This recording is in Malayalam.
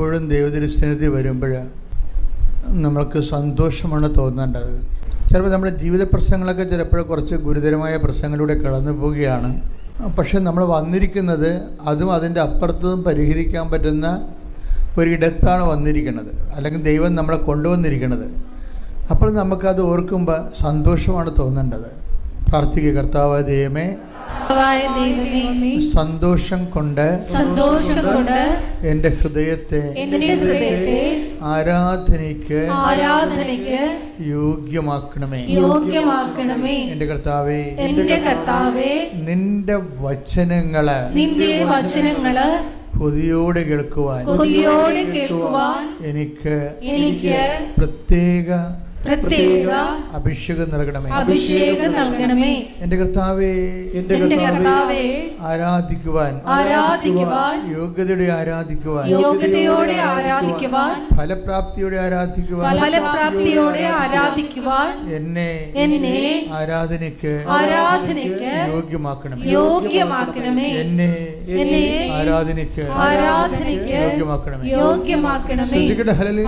പലപ്പോഴും ദൈവത്തിരുസന്നിധി വരുമ്പോൾ നമ്മൾക്ക് സന്തോഷമാണ് തോന്നേണ്ടത്. ചിലപ്പോൾ നമ്മുടെ ജീവിത പ്രശ്നങ്ങളൊക്കെ ചിലപ്പോൾ കുറച്ച് ഗുരുതരമായ പ്രശ്നങ്ങളിലൂടെ കടന്നു പോവുകയാണ്. പക്ഷെ നമ്മൾ വന്നിരിക്കുന്നത് അതും അതിൻ്റെ അപ്പുറത്തും പരിഹരിക്കാൻ പറ്റുന്ന ഒരിടത്താണ് വന്നിരിക്കുന്നത്, അല്ലെങ്കിൽ ദൈവം നമ്മളെ കൊണ്ടുവന്നിരിക്കുന്നത്. അപ്പോൾ നമുക്കത് ഓർക്കുമ്പോൾ സന്തോഷമാണ് തോന്നേണ്ടത്. പ്രാർത്ഥിക്കുക, കർത്താവായ ദൈവമേ, സന്തോഷം കൊണ്ട് എൻ്റെ ഹൃദയത്തെ ആരാധനയ്ക്ക് യോഗ്യമാക്കണമേ. എൻ്റെ കർത്താവേ, നിന്റെ വചനങ്ങള് കൊതിയോടെ കേൾക്കുവാൻ എനിക്ക് പ്രത്യേക അഭിഷേകം നൽകണമേ. എന്റെ കർത്താവേ, ആരാധിക്കുവാൻ യോഗ്യതയോടെ ആരാധിക്കുവാൻ ഫലപ്രാപ്തിയോടെ ആരാധിക്കുവാൻ എന്നെ ആരാധനയ്ക്ക് യോഗ്യമാക്കണമേ. എന്നെ ആരാധനയ്ക്ക് യോഗ്യമാക്കണമേ. ശ്രദ്ധിക്കട്ടെ. ഹല്ലേലൂയ.